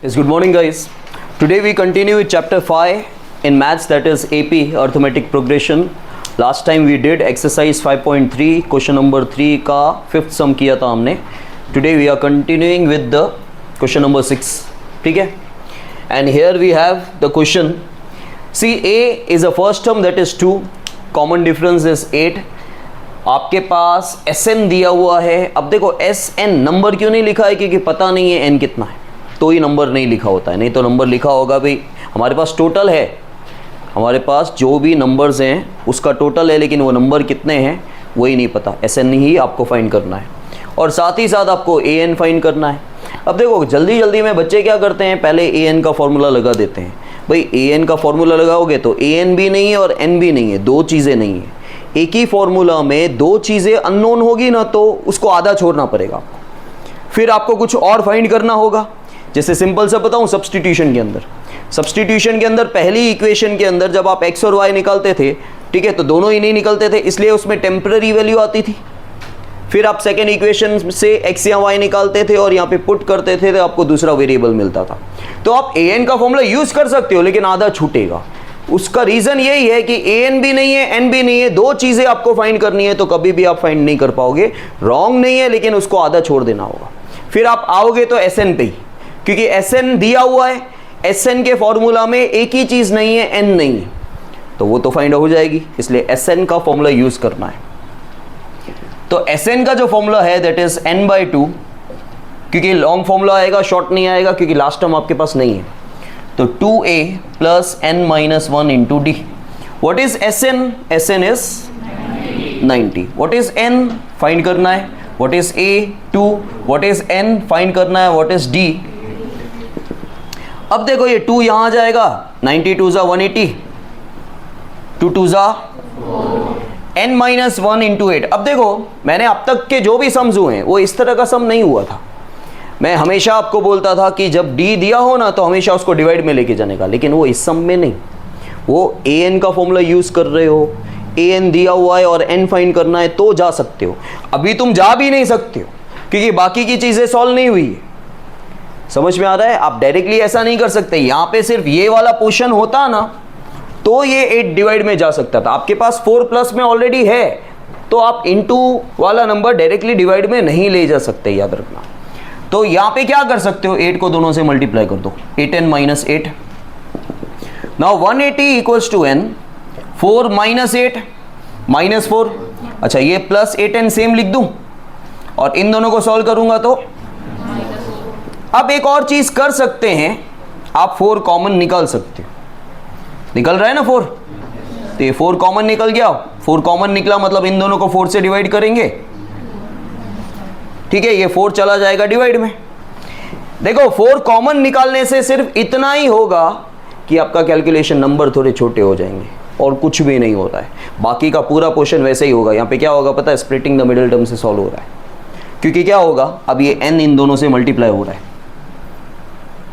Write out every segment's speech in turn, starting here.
Yes, good morning guys. Today we continue with chapter 5 in maths, that is AP arithmetic progression. Last time we did exercise 5.3 question number 3 का fifth sum किया था हमने. Today we are continuing with the question number 6. ठीक है? And here we have the question. See, A is a first term, that is 2. Common difference is 8. आपके पास Sn दिया हुआ है. अब देखो Sn नंबर क्यों नहीं लिखा है, क्योंकि पता नहीं है n कितना है, तो ही नंबर नहीं लिखा होता है. नहीं तो नंबर लिखा होगा भाई. हमारे पास टोटल है, हमारे पास जो भी नंबर्स हैं उसका टोटल है, लेकिन वो नंबर कितने हैं वही नहीं पता. Sn ही आपको फाइंड करना है और साथ ही साथ आपको An फाइंड करना है. अब देखो जल्दी जल्दी में बच्चे क्या करते हैं, पहले An का फॉर्मूला लगा देते हैं. भाई An का फॉर्मूला लगाओगे तो An भी नहीं है और n भी नहीं है, दो चीज़ें नहीं है. एक ही फॉर्मूला में दो चीज़ें अननोन होगी ना, तो उसको आधा छोड़ना पड़ेगा आपको. फिर आपको कुछ और फाइंड करना होगा. जैसे सिंपल सा बताऊं, सब्स्टिट्यूशन के अंदर पहली इक्वेशन के अंदर जब आप x और y निकालते थे, ठीक है, तो दोनों ही नहीं निकलते थे, इसलिए उसमें टेम्पररी वैल्यू आती थी. फिर आप सेकेंड इक्वेशन से x या y निकालते थे और यहाँ पे पुट करते थे तो आपको दूसरा वेरिएबल मिलता था. तो आप an का फॉर्मूला यूज कर सकते हो, लेकिन आधा छूटेगा. उसका रीजन यही है कि an भी नहीं है, n भी नहीं है, दो चीजें आपको फाइंड करनी है, तो कभी भी आप फाइंड नहीं कर पाओगे. रॉन्ग नहीं है, लेकिन उसको आधा छोड़ देना होगा. फिर आप आओगे तो Sn पे ही, क्योंकि Sn दिया हुआ है. Sn के फॉर्मूला में एक ही चीज नहीं है, n नहीं है, तो वो तो फाइंड हो जाएगी. इसलिए Sn का फॉर्मूला यूज करना है. तो Sn का जो फॉर्मूला है दैट इज n/2, क्योंकि लॉन्ग फॉर्मूला आएगा, शॉर्ट नहीं आएगा, क्योंकि लास्ट टर्म आपके पास नहीं है. तो 2a plus n-1 into D. What is Sn? Sn is 90. What is n? Find करना है. What is a? 2. What is n? Find करना है. What is d? अब देखो ये 2 यहां आ जाएगा, 92 ज़ा 180, 2 ज़ा n-1 इंटू 8. अब देखो मैंने अब तक के जो भी सम्स हुए हैं वो इस तरह का सम नहीं हुआ था. मैं हमेशा आपको बोलता था कि जब d दिया हो ना तो हमेशा उसको डिवाइड में लेके जाने का, लेकिन वो इस सम में नहीं. वो an का फॉर्मूला यूज कर रहे हो, an दिया हुआ है और n फाइंड करना है तो जा सकते हो. अभी तुम जा भी नहीं सकते हो, क्योंकि बाकी की चीजें सॉल्व नहीं हुई है. समझ में आ रहा है? आप डायरेक्टली ऐसा नहीं कर सकते. यहाँ पे सिर्फ ये वाला पोर्शन होता ना तो ये 8 डिवाइड में जा सकता था. आपके पास 4 प्लस में ऑलरेडी है, तो आप इनटू वाला नंबर डायरेक्टली डिवाइड में नहीं ले जा सकते, याद रखना. तो यहाँ पे क्या कर सकते हो, 8 को दोनों से मल्टीप्लाई कर दो. 8n minus 8. Now 180 equals to n. 4 minus 8 minus 4. अच्छा, ये प्लस 8n सेम लिख दूं और इन दोनों को सॉल्व करूंगा तो अब एक और चीज कर सकते हैं, आप 4 कॉमन निकाल सकते हो. निकल रहा है ना 4, तो ये 4 कॉमन निकल गया. 4 कॉमन निकला मतलब इन दोनों को 4 से डिवाइड करेंगे, ठीक है, ये 4 चला जाएगा डिवाइड में. देखो 4 कॉमन निकालने से सिर्फ इतना ही होगा कि आपका कैलकुलेशन नंबर थोड़े छोटे हो जाएंगे और कुछ भी नहीं होता है. बाकी का पूरा पोर्शन वैसे ही होगा. यहाँ पे क्या होगा पता है, स्प्लिटिंग द मिडिल टर्म से सॉल्व हो रहा है, क्योंकि क्या होगा, अब ये n इन दोनों से मल्टीप्लाई हो रहा है,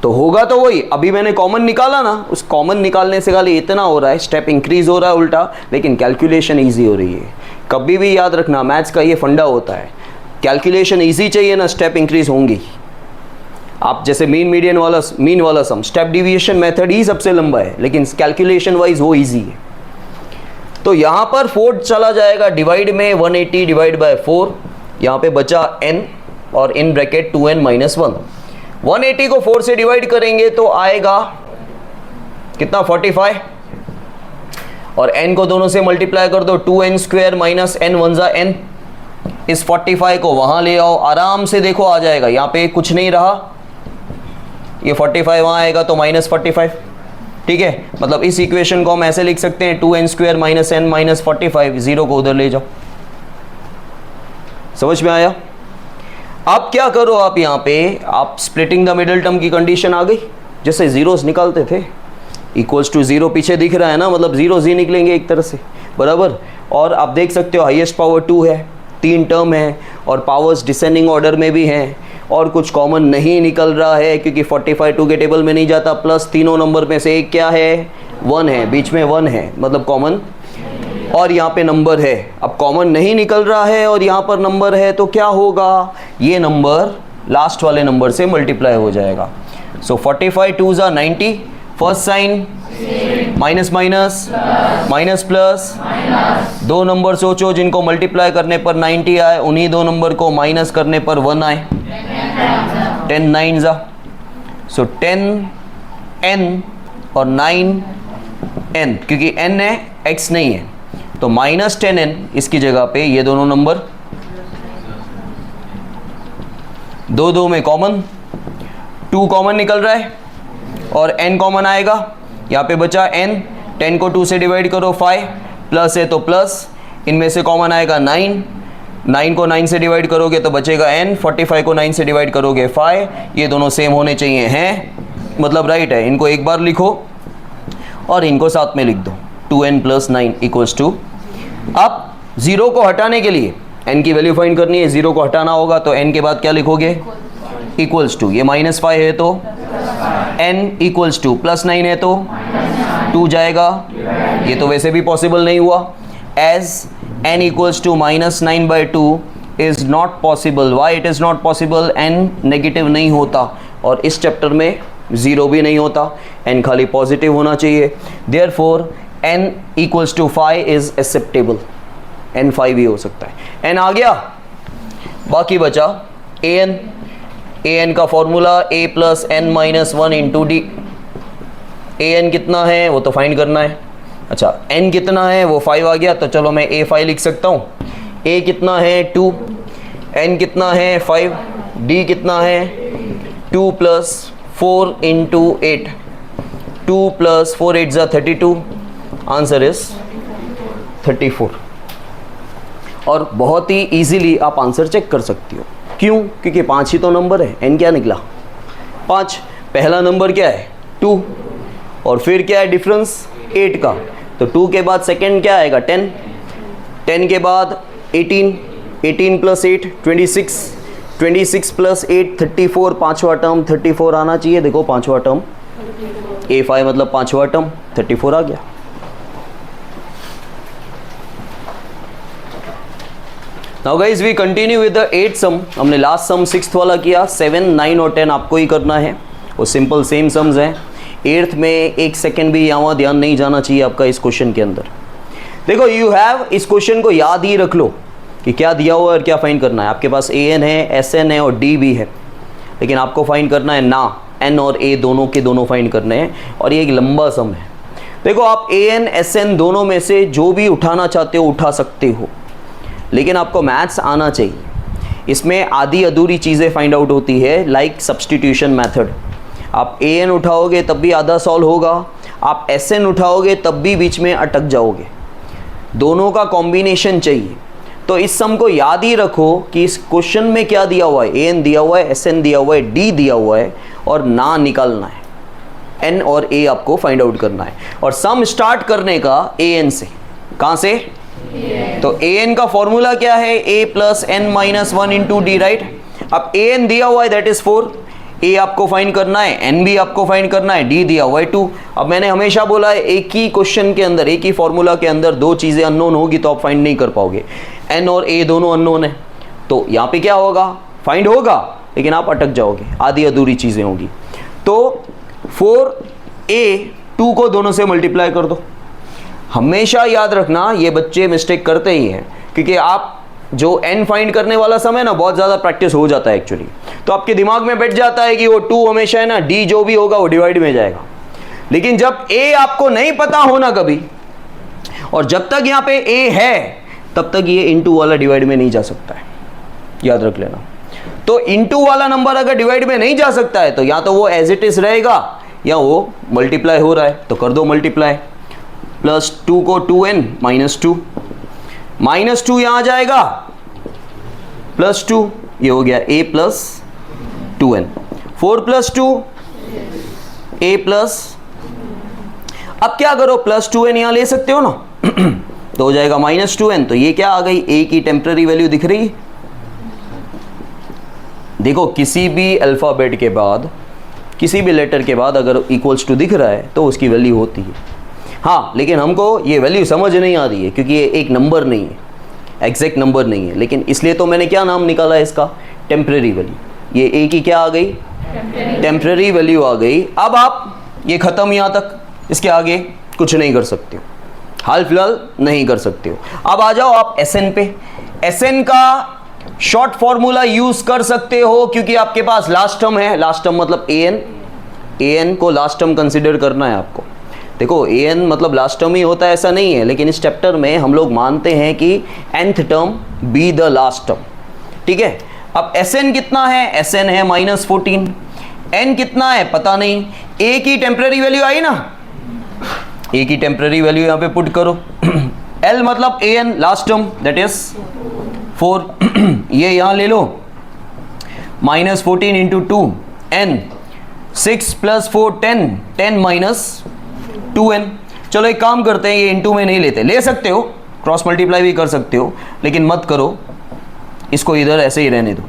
तो होगा तो वही. अभी मैंने कॉमन निकाला ना, उस कॉमन निकालने से खाली इतना हो रहा है, स्टेप इंक्रीज हो रहा है उल्टा, लेकिन कैलकुलेशन इजी हो रही है. कभी भी याद रखना, मैथ्स का ये फंडा होता है, कैलकुलेशन इजी चाहिए ना, स्टेप इंक्रीज होंगी. आप जैसे मीन वाला सम, स्टेप डिविएशन मेथड ही सबसे लंबा है, लेकिन कैलकुलेशन वाइज वो इजी है. तो यहाँ पर 4 चला जाएगा डिवाइड में, 180 डिवाइड बाय 4. यहाँ पे बचा n और इन ब्रैकेट 2n माइनस 1. 180 को 4 से डिवाइड करेंगे तो आएगा कितना, 45. और n को दोनों से मल्टीप्लाई कर दो, 2n स्क्वायर माइनस n 1 ज़ा n. इस 45 को वहां ले आओ, आराम से देखो आ जाएगा. यहाँ पे कुछ नहीं रहा, ये 45 वहां आएगा तो माइनस 45, ठीक है. मतलब इस इक्वेशन को हम ऐसे लिख सकते हैं, 2n square minus n minus 45. 0 को उधर ले जाओ. समझ में आया? अब क्या करो, आप यहाँ पे आप स्प्लिटिंग द मिडिल टर्म की कंडीशन आ गई. जैसे जीरोस निकालते थे, इक्वल्स टू 0 पीछे दिख रहा है ना, मतलब 0 ही निकलेंगे एक तरह से, बराबर. और आप देख सकते हो हाईएस्ट पावर 2 है, 3 टर्म है, और पावर्स डिसेंडिंग ऑर्डर में भी हैं, और कुछ कॉमन नहीं निकल रहा है क्योंकि 45 2 के टेबल में नहीं जाता. प्लस तीनों नंबर में से एक क्या है, 1 है, बीच में 1 है, मतलब कॉमन, और यहाँ पे नंबर है. अब कॉमन नहीं निकल रहा है और यहाँ पर नंबर है, तो क्या होगा, ये नंबर लास्ट वाले नंबर से मल्टीप्लाई हो जाएगा. सो 45 2 ज़ा 90, first sign minus minus minus plus, दो नंबर सोचो जिनको मल्टीप्लाई करने पर 90 आए, उन्हीं दो नंबर को माइनस करने पर 1 आए, 10 9 ज़ा, सो 10 n और 9 n, क्योंकि n है x नहीं है, तो माइनस 10n इसकी जगह पे ये दोनों नंबर, दो दो में कॉमन, 2 कॉमन निकल रहा है और n कॉमन आएगा, यहाँ पे बचा n, 10 को 2 से डिवाइड करो 5, प्लस है तो प्लस, इनमें से कॉमन आएगा 9, 9 को 9 से डिवाइड करोगे तो बचेगा n, 45 को 9 से डिवाइड करोगे 5, ये दोनों सेम होने चाहिए हैं, मतलब राइट है, इनको एक बार लिखो और इनको साथ में लिख दो, 2n + 9 इक्वल्स टू, अब 0 को हटाने के लिए n की वैल्यू फाइंड करनी है, 0 को हटाना होगा तो n के बाद क्या लिखोगे, इक्वल्स टू, ये -5 है तो n इक्वल्स टू, +9 है तो 2 जाएगा, ये तो वैसे भी पॉसिबल नहीं हुआ, as n equals to -9/2 is not possible, why it is not possible, n negative नहीं होता और इस चैप्टर में 0 भी नहीं होता, n खाली पॉजिटिव होना चाहिए, therefore n equals to 5 is acceptable, n 5 ही हो सकता है, n आ गया, बाकी बचा an का formula a + n - 1 × d, an कितना है वो तो फाइंड करना है, अच्छा n कितना है वो 5 आ गया, तो चलो मैं a 5 लिख सकता हूँ, a कितना है 2, n कितना है 5, d कितना है 2 + 4 × 8, 2 + 4 8 = 32, आंसर इज 34, और बहुत ही इजीली आप आंसर चेक कर सकती हो, क्यों, क्योंकि 5 ही तो नंबर है, n क्या निकला 5, पहला नंबर क्या है 2, और फिर क्या है डिफरेंस 8 का, तो 2 के बाद सेकंड क्या आएगा 10, 10 के बाद 18, 18 + 8 26, 26 + 8 34, पांचवा टर्म 34 आना चाहिए, देखो पांचवा टर्म a5 मतलब पांचवा टर्म 34 आ गया। Now guys we continue with the 8th sum, हमने लास्ट सम 6th वाला किया, 7 9 और 10 आपको ही करना है, वो सिंपल सेम सम्स हैं, 8th में एक सेकेंड भी यहाँ ध्यान नहीं जाना चाहिए आपका इस क्वेश्चन के अंदर। देखो यू हैव, इस क्वेश्चन को याद ही रख लो कि क्या दिया हुआ है और क्या फाइंड करना है, आपके पास an है, sn है और d भी है, लेकिन आपको फाइंड करना है ना n और a दोनों के दोनों फाइंड करने हैं, और ये एक लंबा सम है। देखो आप an sn दोनों में से जो भी उठाना चाहते हो उठा सकते हो, लेकिन आपको मैथ्स आना चाहिए, इसमें आधी अधूरी चीज़ें फाइंड आउट होती है, लाइक सब्स्टिट्यूशन मेथड, आप an उठाओगे तब भी आधा सॉल्व होगा, आप sn उठाओगे तब भी बीच में अटक जाओगे, दोनों का कॉम्बिनेशन चाहिए। तो इस सम को याद ही रखो कि इस क्वेश्चन में क्या दिया हुआ है, an दिया हुआ है, sn दिया हुआ है, d दिया हुआ है, और ना निकालना है, n और a आपको फाइंड आउट करना है, और सम स्टार्ट करने का an से, कहाँ से, तो an का फॉर्मूला क्या है, a + n - 1 × d, राइट। अब an दिया हुआ है दैट इज 4, a आपको फाइंड करना है, n भी आपको फाइंड करना है, d दिया हुआ है 2। अब मैंने हमेशा बोला है एक ही क्वेश्चन के अंदर, एक ही फॉर्मूला के अंदर दो चीज़ें अननोन होगी तो आप फाइंड नहीं कर पाओगे, n और a दोनों अननोन है, तो यहाँ पे क्या होगा, फाइंड होगा लेकिन आप अटक जाओगे, आधी अधूरी चीज़ें होगी। तो 4a 2 को दोनों से मल्टीप्लाई कर दो। हमेशा याद रखना ये बच्चे मिस्टेक करते ही हैं, क्योंकि आप जो n फाइंड करने वाला समय ना बहुत ज़्यादा प्रैक्टिस हो जाता है एक्चुअली, तो आपके दिमाग में बैठ जाता है कि वो 2 हमेशा है ना, d जो भी होगा वो डिवाइड में जाएगा, लेकिन जब a आपको नहीं पता होना कभी, और जब तक यहाँ पे a है तब तक ये इंटू वाला डिवाइड में नहीं जा सकता है, याद रख लेना। तो इंटू वाला नंबर अगर डिवाइड में नहीं जा सकता है तो या तो वो एज इट इज रहेगा या वो मल्टीप्लाई हो रहा है, तो कर दो मल्टीप्लाई, +2 को 2n -2, -2 यहाँ आ जाएगा, +2 ये हो गया a + 2n, 4 + 2 a प्लस, अब क्या करो +2n यहाँ ले सकते हो ना तो हो जाएगा -2n, तो ये क्या आ गई, a की टेम्पररी वैल्यू दिख रही। देखो किसी भी अल्फ़ाबेट के बाद, किसी भी लेटर के बाद अगर इक्वल्स टू दिख रहा है तो उसकी वैल्यू होती है, हाँ, लेकिन हमको ये वैल्यू समझ नहीं आ रही है क्योंकि ये एक नंबर नहीं है, एग्जैक्ट नंबर नहीं है, लेकिन इसलिए तो मैंने क्या नाम निकाला है इसका, टेम्परेरी वैल्यू। ये a की क्या आ गई, टेम्पररी वैल्यू आ गई। अब आप ये खत्म यहाँ तक, इसके आगे कुछ नहीं कर सकते हो, हाल फिलहाल नहीं कर सकते हो। अब आ जाओ आप Sn पे। Sn का शॉर्ट फॉर्मूला यूज कर सकते हो क्योंकि आपके पास लास्ट टर्म है, लास्ट टर्म मतलब an को लास्ट टर्म कंसिडर करना है आपको। देखो an मतलब लास्ट टर्म ही होता है ऐसा नहीं है, लेकिन इस चैप्टर में हम लोग मानते हैं कि nth term be the last term, ठीक है। अब Sn कितना है, Sn है -14, n कितना है पता नहीं, a की टेम्पररी वैल्यू आई ना, a की टेम्पररी वैल्यू यहाँ पे पुट करो l मतलब an last term that is 4 ये यहाँ ले लो, -14 इंटू 2 n, 6 + 4 10, 10 - 2n। चलो एक काम करते हैं, ये इंटू में नहीं लेते, ले सकते हो क्रॉस मल्टीप्लाई भी कर सकते हो, लेकिन मत करो, इसको इधर ऐसे ही रहने दो।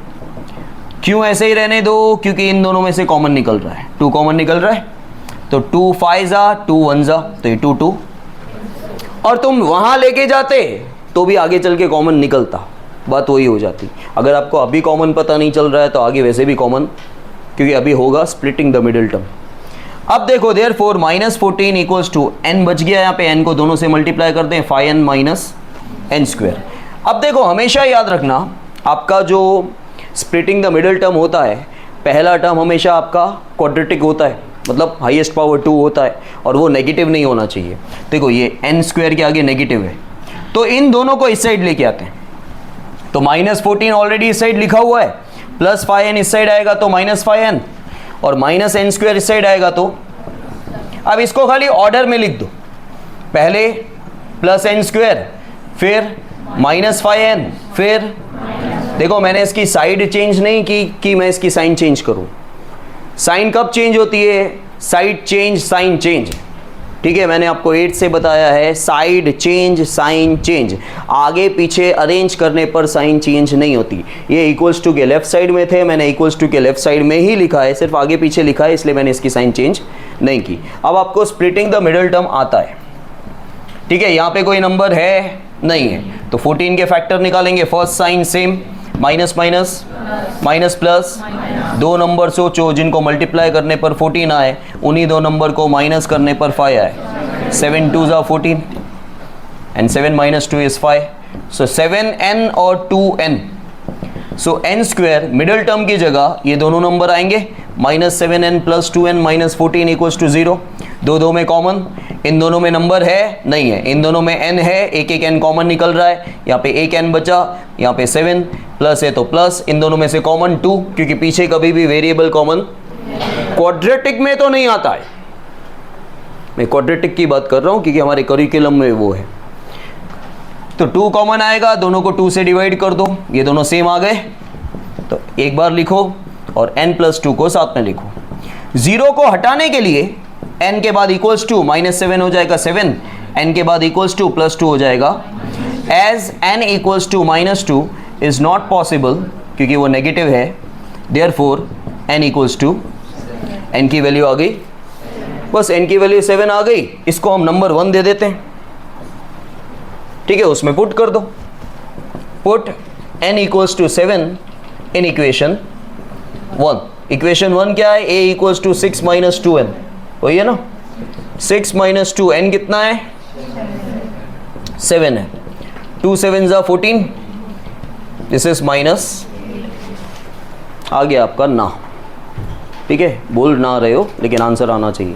क्यों ऐसे ही रहने दो, क्योंकि इन दोनों में से कॉमन निकल रहा है, 2 कॉमन निकल रहा है, तो 2 5 2 1 तो ये 2 2, और तुम वहां लेके जाते तो भी आगे चल के कॉमन निकलता, बात वही हो जाती। अगर आपको अभी कॉमन पता नहीं चल रहा है तो आगे वैसे भी कॉमन, क्योंकि अभी होगा स्प्लिटिंग द मिडिल टर्म। अब देखो देयरफॉर -14 = n बच गया, यहाँ पे n को दोनों से मल्टीप्लाई कर दें, 5n - n²। अब देखो हमेशा याद रखना, आपका जो स्प्लिटिंग द मिडिल टर्म होता है, पहला टर्म हमेशा आपका क्वाड्रेटिक होता है, मतलब हाईएस्ट पावर 2 होता है, और वो नेगेटिव नहीं होना चाहिए। देखो ये n² के आगे नेगेटिव है, तो इन दोनों को इस साइड लेके आते हैं, तो -14 ऑलरेडी इस साइड लिखा हुआ है, +5n इस साइड आएगा तो -5n, और -n² इस साइड आएगा तो, अब इसको खाली ऑर्डर में लिख दो, पहले +n², फिर -5n, फिर देखो मैंने इसकी साइड चेंज नहीं की कि मैं इसकी साइन चेंज करूं। साइन कब चेंज होती है, साइड चेंज साइन चेंज, ठीक है, मैंने आपको 8 से बताया है, साइड चेंज साइन चेंज, आगे पीछे अरेंज करने पर साइन चेंज नहीं होती। ये इक्वल्स टू के लेफ्ट साइड में थे, मैंने इक्वल्स टू के लेफ्ट साइड में ही लिखा है, सिर्फ आगे पीछे लिखा है, इसलिए मैंने इसकी साइन चेंज नहीं की। अब आपको स्प्लिटिंग द मिडिल टर्म आता है, ठीक है, यहाँ पे कोई नंबर है नहीं है, तो 14 के फैक्टर निकालेंगे, first sign same, minus minus minus plus, दो नंबर सोचो जिनको मल्टीप्लाई करने पर 14 आए, उन्हीं दो नंबर को माइनस करने पर 5 आए, 7 2 = 14 एंड 7 - 2 is 5, सो 7n और 2n, सो n² मिडिल टर्म की जगह ये दोनों नंबर आएंगे, -7n + 2n - 14 = 0, दो में कॉमन, इन दोनों में नंबर है नहीं है, इन दोनों में n है, एक n कॉमन निकल रहा है, यहाँ पे एक n बचा, यहाँ पे 7 प्लस है तो प्लस, इन दोनों में से कॉमन 2, क्योंकि पीछे कभी भी वेरिएबल कॉमन क्वाड्रेटिक में तो नहीं आता है, मैं क्वाड्रेटिक की बात कर रहा हूँ क्योंकि हमारे करिकुलम में वो है। तो 2 कॉमन आएगा, दोनों को 2 से डिवाइड कर दो, ये दोनों सेम आ गए, तो एक बार लिखो और n + 2 को साथ में लिखो। 0 को हटाने के लिए n के बाद इक्वल्स टू -7 हो जाएगा 7, n के बाद इक्वल्स टू +2 हो जाएगा, as n = -2 is not possible क्योंकि वो नेगेटिव है, देयरफॉर n = n की वैल्यू आ गई, बस n की वैल्यू 7 आ गई, इसको हम नंबर 1 दे देते हैं, ठीक है, उसमें पुट कर दो, put n = 7 in equation 1। Equation 1 क्या है, a = 6 - 2n, वही है ना, 6 - 2, n कितना है 7 है, 2 7 = 14, दिस इज माइनस, आ गया आपका ना, ठीक है, बोल ना रहे हो लेकिन आंसर आना चाहिए।